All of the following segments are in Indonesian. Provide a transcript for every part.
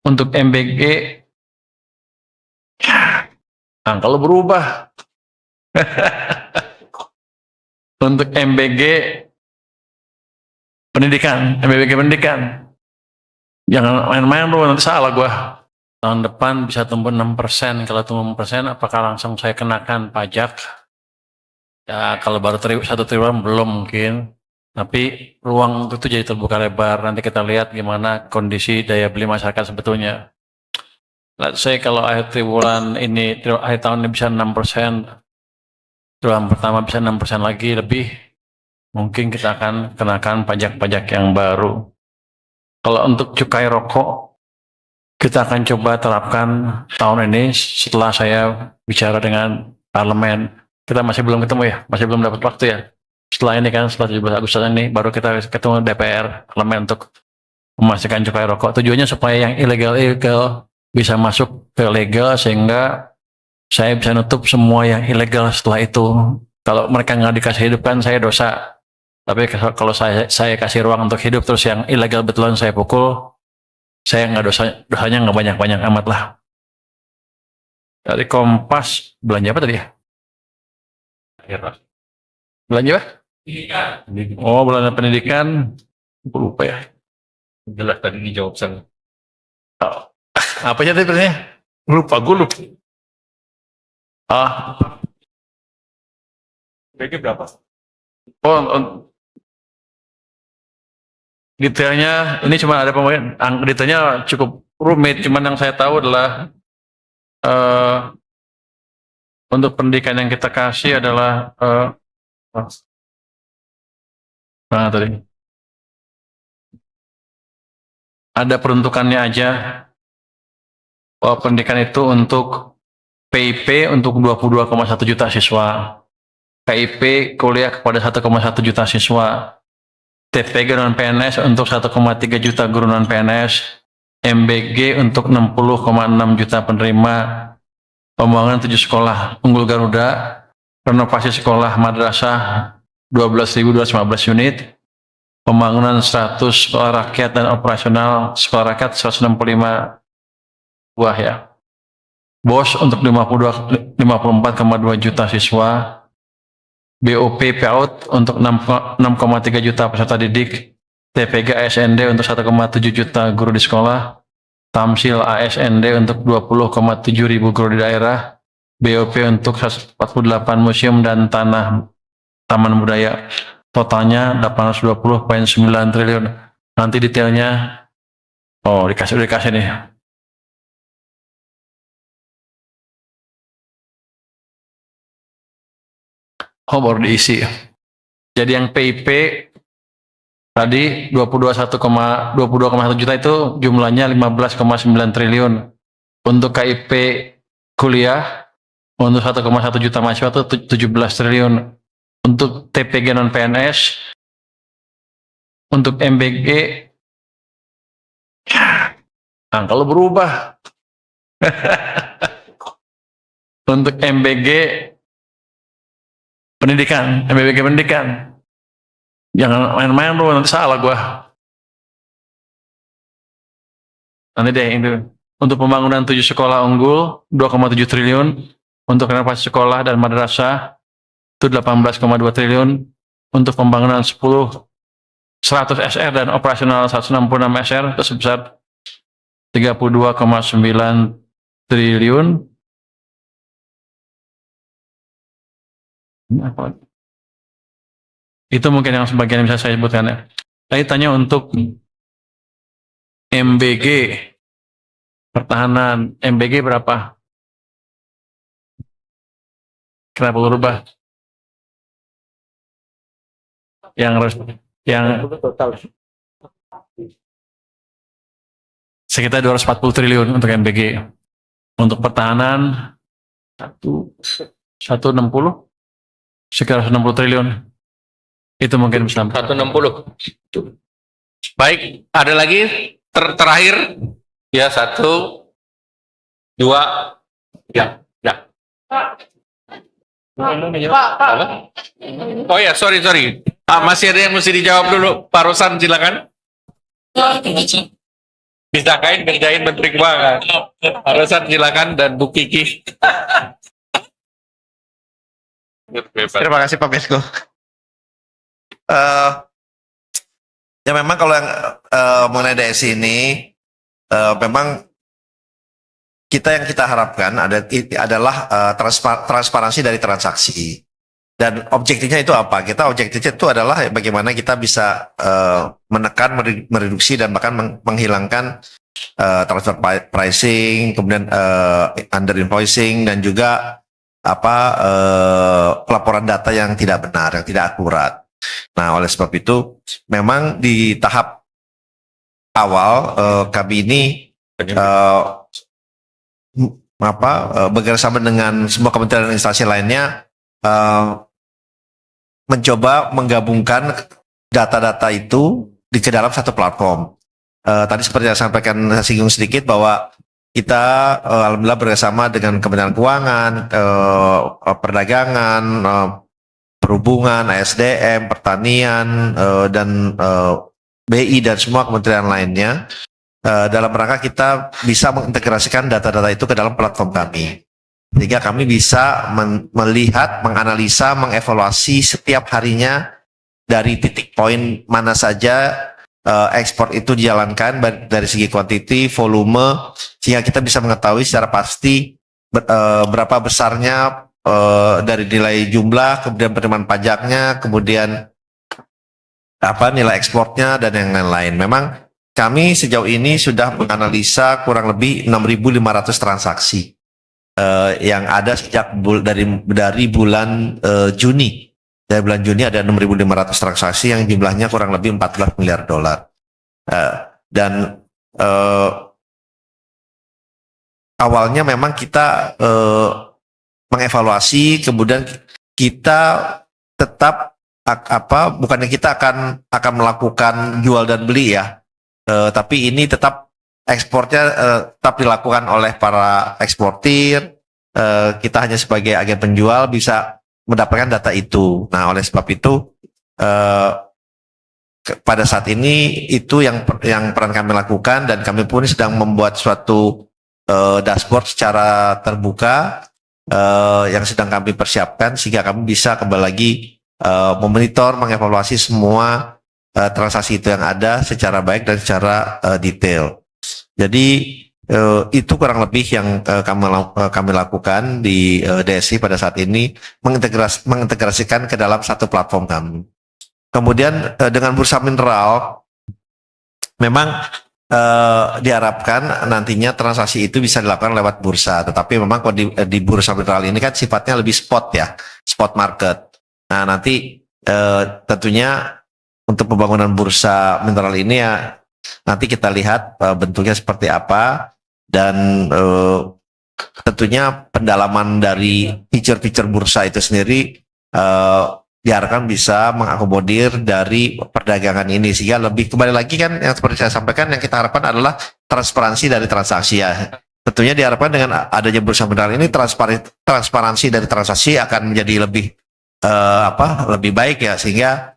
Untuk MBG, angka lo berubah. Untuk MBG pendidikan, jangan main-main bro, nanti salah gua. Tahun depan bisa tumbuh 6%. Kalau tumbuh 6%, apakah langsung saya kenakan pajak? Ya, kalau baru 1 triliun belum mungkin. Tapi ruang itu jadi terbuka lebar. Nanti kita lihat gimana kondisi daya beli masyarakat sebetulnya. Let's say kalau akhir tahun ini bisa 6%, triwulan pertama bisa 6% lagi lebih, mungkin kita akan kenakan pajak-pajak yang baru. Kalau untuk cukai rokok, kita akan coba terapkan tahun ini setelah saya bicara dengan parlemen. Kita masih belum ketemu ya, masih belum dapat waktu ya. Setelah ini kan, setelah 17 Agustus ini, baru kita ketemu DPR, parlemen untuk memastikan cukai rokok. Tujuannya supaya yang ilegal bisa masuk ke legal, sehingga saya bisa nutup semua yang ilegal setelah itu. Kalau mereka nggak dikasih hidup kan saya dosa. Tapi kalau saya kasih ruang untuk hidup, terus yang ilegal betulan saya pukul, saya nggak dosanya nggak banyak-banyak amat lah. Dari Kompas, belanja apa tadi ya? Belanja apa? Pendidikan. Oh, belanja pendidikan. Aku lupa ya. Jelas tadi dijawab sana. Oh. Apa aja tadi pertanyaannya? Lupa, gue lupa. BG berapa? Detailnya ini cuma ada pembagian, detailnya cukup rumit, cuman yang saya tahu adalah untuk pendidikan yang kita kasih adalah tadi ada peruntukannya aja, bahwa pendidikan itu untuk PIP untuk 22,1 juta siswa, KIP kuliah kepada 1,1 juta siswa, TPG non PNS untuk 1,3 juta guru non PNS, MBG untuk 60,6 juta penerima, pembangunan 7 sekolah unggul Garuda, renovasi sekolah madrasah 12.215 unit, pembangunan 100 sekolah rakyat dan operasional sekolah rakyat 165 buah ya. BOS untuk 54,2 juta siswa, BOP PAUD untuk 6,3 juta peserta didik, TPG ASND untuk 1,7 juta guru di sekolah, Tamsil ASND untuk 20,7 ribu guru di daerah, BOP untuk 148 museum dan taman budaya. Totalnya 820,9 triliun. Nanti detailnya, dikasih nih. Baru diisi. Jadi yang PIP tadi 22,1 juta itu jumlahnya 15,9 triliun. Untuk KIP kuliah untuk 1,1 juta mahasiswa itu 17 triliun. Untuk TPG non PNS, untuk MBG, angka lo berubah. Untuk MBG pendidikan, jangan main-main bro, nanti salah gua. Nanti deh itu. Untuk pembangunan 7 sekolah unggul 2,7 triliun, untuk renovasi sekolah dan madrasah itu 18,2 triliun, untuk pembangunan 100 SR dan operasional 166 SR itu sebesar 32,9 triliun. Itu mungkin yang sebagian yang bisa saya sebutkan ya. Tadi tanya untuk MBG pertahanan, MBG berapa? Kenapa berubah? Yang total sekitar 240 triliun untuk MBG. Untuk pertahanan 160 sekitar 160 triliun. Itu mungkin bisa 160. Baik, ada lagi terakhir ya, 1 2 ya. Oh ya, sorry. Masih ada yang mesti dijawab dulu. Pak Rosan, silakan. Bisa kain kerjain Menteri Keuangan. Alasan silakan dan Bu Kiki. Terima kasih Pak Menko. Ya memang kalau yang mengenai DSI ini memang yang kita harapkan adalah transparansi dari transaksi. Dan objektifnya itu apa? Objektifnya itu adalah bagaimana kita bisa menekan, mereduksi dan bahkan menghilangkan transfer pricing, kemudian under invoicing dan juga pelaporan data yang tidak benar, yang tidak akurat. Nah, oleh sebab itu memang di tahap awal kami ini bekerjasama dengan semua kementerian dan instansi lainnya mencoba menggabungkan data-data itu ke dalam satu platform. Tadi seperti yang saya singgung sedikit bahwa kita alhamdulillah bekerjasama dengan Kementerian Keuangan, Perdagangan, Perhubungan, ASDM, Pertanian, dan BI dan semua kementerian lainnya dalam rangka kita bisa mengintegrasikan data-data itu ke dalam platform kami. Sehingga kami bisa melihat, menganalisa, mengevaluasi setiap harinya dari titik poin mana saja ekspor itu dijalankan dari segi kuantiti, volume, sehingga kita bisa mengetahui secara pasti berapa besarnya dari nilai jumlah, kemudian penerimaan pajaknya, kemudian nilai ekspornya dan yang lain-lain. Memang kami sejauh ini sudah menganalisa kurang lebih 6.500 transaksi yang ada sejak dari bulan Juni. Dari bulan Juni ada 6.500 transaksi yang jumlahnya kurang lebih 14 miliar dolar. Dan awalnya memang kita mengevaluasi, kemudian kita tetap bukannya kita akan melakukan jual dan beli ya, tapi ini tetap ekspornya tetap dilakukan oleh para eksportir. Kita hanya sebagai agen penjual bisa mendapatkan data itu. Nah, oleh sebab itu pada saat ini itu yang peran kami lakukan, dan kami pun sedang membuat suatu dashboard secara terbuka yang sedang kami persiapkan sehingga kami bisa kembali lagi memonitor, mengevaluasi semua transaksi itu yang ada secara baik dan secara detail. Jadi itu kurang lebih yang kami lakukan di DSI pada saat ini, mengintegrasikan ke dalam satu platform kami. Kemudian dengan bursa mineral, memang diharapkan nantinya transaksi itu bisa dilakukan lewat bursa. Tetapi memang kalau di bursa mineral ini kan sifatnya lebih spot ya, spot market. Nah, nanti tentunya untuk pembangunan bursa mineral ini ya nanti kita lihat bentuknya seperti apa, dan tentunya pendalaman dari feature-feature bursa itu sendiri diharapkan bisa mengakomodir dari perdagangan ini, sehingga lebih kembali lagi kan yang seperti saya sampaikan, yang kita harapkan adalah transparansi dari transaksi ya. Tentunya diharapkan dengan adanya bursa mineral ini transparansi dari transaksi akan menjadi lebih lebih baik ya, sehingga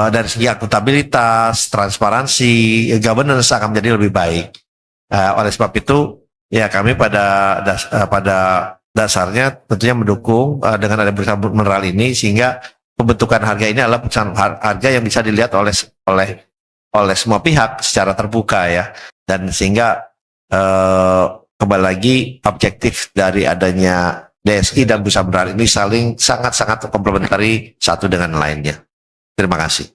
dari segi akuntabilitas, transparansi, governance akan menjadi lebih baik. Oleh sebab itu, ya kami pada dasarnya tentunya mendukung dengan ada bursa mineral ini, sehingga pembentukan harga ini adalah harga yang bisa dilihat oleh semua pihak secara terbuka ya, dan sehingga kembali lagi objektif dari adanya DSI dan bursa mineral ini saling sangat-sangat komplementari satu dengan lainnya. Terima kasih.